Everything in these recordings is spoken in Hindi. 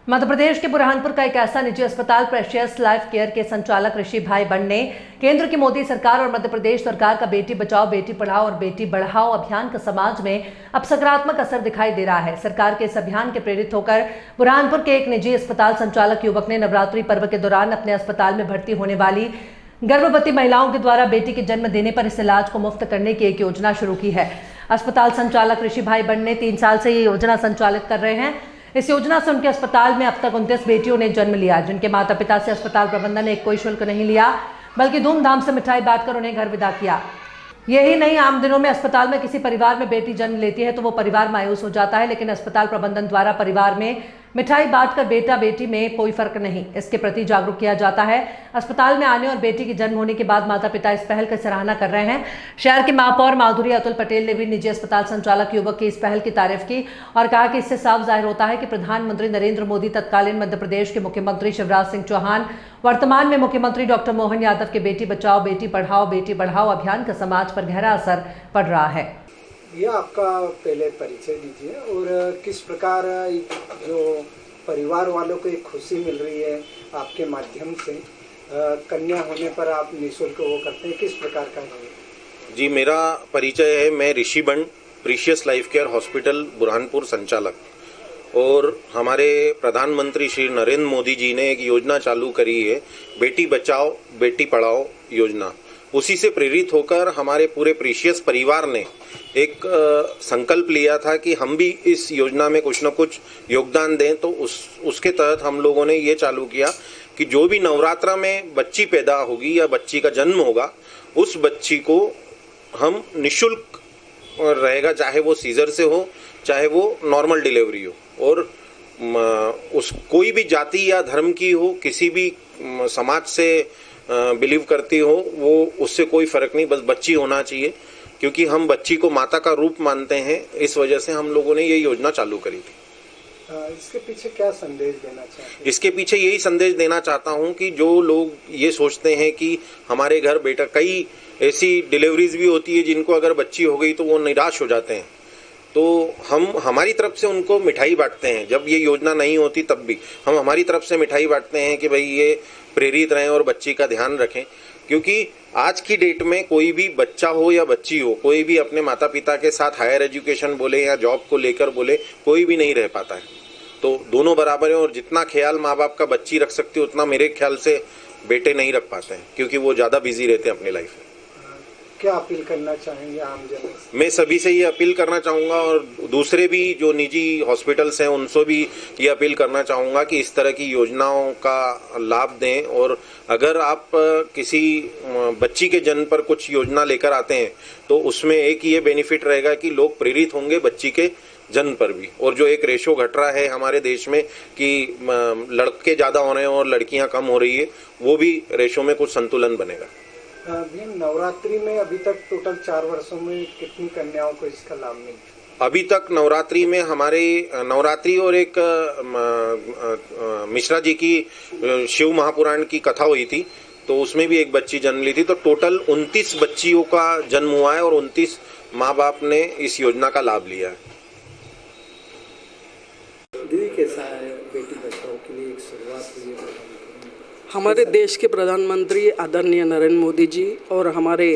मध्य प्रदेश के बुरहानपुर का एक ऐसा निजी अस्पताल प्रेशियस लाइफ केयर के संचालक ऋषि भाई बंड ने केंद्र की मोदी सरकार और मध्य प्रदेश सरकार का बेटी बचाओ बेटी पढ़ाओ और बेटी बढ़ाओ अभियान का समाज में अब सकारात्मक असर दिखाई दे रहा है। सरकार के इस अभियान के प्रेरित होकर बुरहानपुर के एक निजी अस्पताल संचालक युवक ने नवरात्रि पर्व के दौरान अपने अस्पताल में भर्ती होने वाली गर्भवती महिलाओं के द्वारा बेटी के जन्म देने पर इस इलाज को मुफ्त करने की एक योजना शुरू की है। अस्पताल संचालक ऋषि भाई बंड ने 3 साल से ये योजना संचालित कर रहे हैं। इस योजना से उनके अस्पताल में अब तक 29 बेटियों ने जन्म लिया, जिनके माता पिता से अस्पताल प्रबंधन ने कोई शुल्क नहीं लिया, बल्कि धूमधाम से मिठाई बांटकर उन्हें घर विदा किया। यही नहीं, आम दिनों में अस्पताल में किसी परिवार में बेटी जन्म लेती है तो वो परिवार मायूस हो जाता है, लेकिन अस्पताल प्रबंधन द्वारा परिवार में मिठाई बांटकर बेटा बेटी में कोई फर्क नहीं, इसके प्रति जागरूक किया जाता है। अस्पताल में आने और बेटी की जन्म होने के बाद माता पिता इस पहल की सराहना कर रहे हैं। शहर की महापौर माधुरी अतुल पटेल ने भी निजी अस्पताल संचालक युवक की इस पहल की तारीफ की और कहा कि इससे साफ जाहिर होता है कि प्रधानमंत्री नरेंद्र मोदी, तत्कालीन मध्य प्रदेश के मुख्यमंत्री शिवराज सिंह चौहान, वर्तमान में मुख्यमंत्री डॉक्टर मोहन यादव के बेटी बचाओ बेटी पढ़ाओ बेटी बढ़ाओ अभियान का समाज पर गहरा असर पड़ रहा है। ये आपका पहले परिचय दीजिए और किस प्रकार जो परिवार वालों को एक खुशी मिल रही है आपके माध्यम से, कन्या होने पर आप निःशुल्क वो करते हैं, किस प्रकार का है? जी, मेरा परिचय है, मैं Rishi Band, precious life care hospital Burhanpur संचालक। और हमारे प्रधानमंत्री श्री नरेंद्र मोदी जी ने एक योजना चालू करी है, बेटी बचाओ बेटी पढ़ाओ योजना। उसी से प्रेरित होकर हमारे पूरे प्रीशियस परिवार ने एक संकल्प लिया था कि हम भी इस योजना में कुछ न कुछ योगदान दें। तो उसके तहत हम लोगों ने ये चालू किया कि जो भी नवरात्रा में बच्ची पैदा होगी या बच्ची का जन्म होगा, उस बच्ची को हम निःशुल्क रहेगा, चाहे वो सीजर से हो चाहे वो नॉर्मल डिलीवरी हो, और उस कोई भी जाति या धर्म की हो, किसी भी समाज से बिलीव करती हो, वो उससे कोई फर्क नहीं, बस बच्ची होना चाहिए, क्योंकि हम बच्ची को माता का रूप मानते हैं। इस वजह से हम लोगों ने ये योजना चालू करी थी। इसके पीछे क्या संदेश देना चाहते हैं? इसके पीछे यही संदेश देना चाहता हूं कि जो लोग ये सोचते हैं कि हमारे घर बेटा, कई ऐसी डिलीवरीज भी होती है जिनको अगर बच्ची हो गई तो वो निराश हो जाते हैं, तो हम हमारी तरफ से उनको मिठाई बांटते हैं। जब ये योजना नहीं होती तब भी हम हमारी तरफ से मिठाई बांटते हैं कि भाई ये प्रेरित रहें और बच्ची का ध्यान रखें, क्योंकि आज की डेट में कोई भी बच्चा हो या बच्ची हो, कोई भी अपने माता पिता के साथ हायर एजुकेशन बोले या जॉब को लेकर बोले, कोई भी नहीं रह पाता है। तो दोनों बराबर हैं, और जितना ख्याल माँ बाप का बच्ची रख सकती है उतना मेरे ख्याल से बेटे नहीं रख पाते हैं, क्योंकि वो ज़्यादा बिजी रहते हैं अपनी लाइफ में। क्या अपील करना चाहेंगे आम जन से? मैं सभी से ये अपील करना चाहूँगा, और दूसरे भी जो निजी हॉस्पिटल्स हैं उनसे भी ये अपील करना चाहूँगा कि इस तरह की योजनाओं का लाभ दें। और अगर आप किसी बच्ची के जन्म पर कुछ योजना लेकर आते हैं तो उसमें एक ये बेनिफिट रहेगा कि लोग प्रेरित होंगे बच्ची के जन्म पर भी। और जो एक रेशो घट रहा है हमारे देश में कि लड़के ज़्यादा हो रहे हैं और लड़कियाँ कम हो रही है, वो भी रेशो में कुछ संतुलन बनेगा। नवरात्रि में अभी तक टोटल 4 वर्षों में कितनी कन्याओं को इसका लाभ मिला? अभी तक नवरात्रि में हमारे नवरात्रि और एक मिश्रा जी की शिव महापुराण की कथा हुई थी, तो उसमें भी एक बच्ची जन्म ली थी। तो टोटल 29 बच्चियों का जन्म हुआ है और 29 माँ बाप ने इस योजना का लाभ लिया है। दीदी, कैसा है बेटी बचाओ के लिए एक शुरुआत हुई है? हमारे देश के प्रधानमंत्री आदरणीय नरेंद्र मोदी जी और हमारे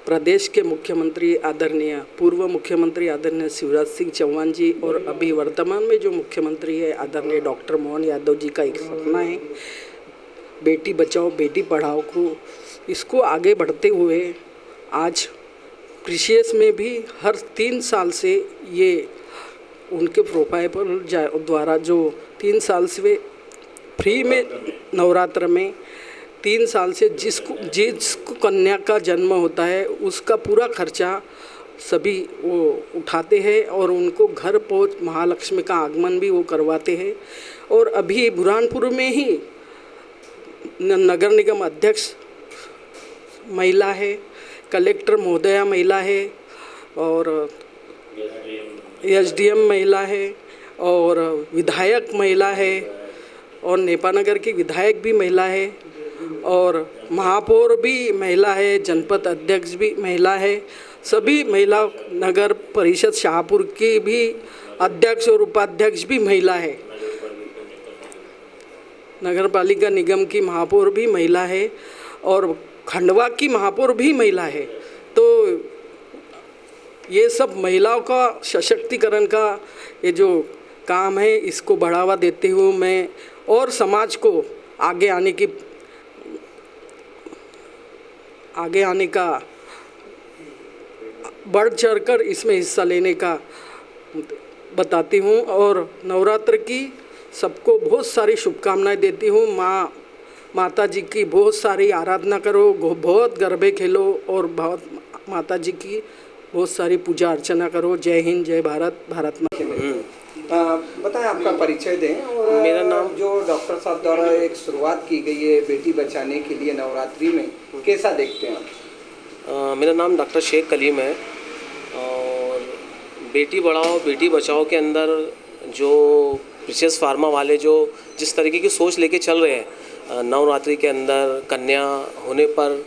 प्रदेश के मुख्यमंत्री आदरणीय पूर्व मुख्यमंत्री आदरणीय शिवराज सिंह चौहान जी और अभी वर्तमान में जो मुख्यमंत्री है आदरणीय डॉक्टर मोहन यादव जी का एक सपना है बेटी बचाओ बेटी पढ़ाओ को, इसको आगे बढ़ते हुए आज प्रीशियस में भी हर 3 साल से ये उनके प्रोफाइल पर द्वारा जो 3 साल से वे फ्री में नवरात्र में 3 साल से जिसको कन्या का जन्म होता है उसका पूरा खर्चा सभी वो उठाते हैं और उनको घर पहुंच महालक्ष्मी का आगमन भी वो करवाते हैं। और अभी बुरहानपुर में ही नगर निगम अध्यक्ष महिला है, कलेक्टर महोदया महिला है, और एसडीएम महिला है, और विधायक महिला है, और नेपानगर की विधायक भी महिला है, और महापौर भी महिला है, जनपद अध्यक्ष भी महिला है, सभी महिला, नगर परिषद शाहपुर की भी अध्यक्ष और उपाध्यक्ष भी महिला है। नगर पालिका निगम की महापौर भी महिला है और खंडवा की महापौर भी महिला है। तो ये सब महिलाओं का सशक्तिकरण का ये जो काम है, इसको बढ़ावा देते हुए मैं और समाज को आगे आने का बढ़ चढ़कर इसमें हिस्सा लेने का बताती हूँ और नवरात्र की सबको बहुत सारी शुभकामनाएं देती हूँ। माता जी की बहुत सारी आराधना करो, बहुत गरबे खेलो और बहुत माता जी की बहुत सारी पूजा अर्चना करो। जय हिंद, जय भारत, भारत माता। बताएं, आपका परिचय दें और मेरा नाम जो डॉक्टर साहब द्वारा एक शुरुआत की गई है बेटी बचाने के लिए नवरात्रि में, कैसा देखते हैं आप? मेरा नाम डॉक्टर शेख कलीम है और बेटी बढ़ाओ बेटी बचाओ के अंदर जो प्रिशियस फार्मा वाले जो जिस तरीके की सोच लेके चल रहे हैं, नवरात्रि के अंदर कन्या होने पर,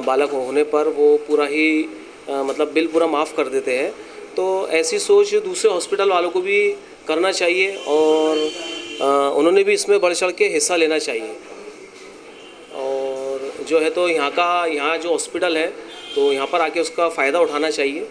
बालक होने पर वो पूरा ही मतलब बिल पूरा माफ़ कर देते हैं। तो ऐसी सोच दूसरे हॉस्पिटल वालों को भी करना चाहिए और उन्होंने भी इसमें बढ़ चढ़ के हिस्सा लेना चाहिए। और जो है तो यहाँ जो हॉस्पिटल है तो यहाँ पर आके उसका फ़ायदा उठाना चाहिए।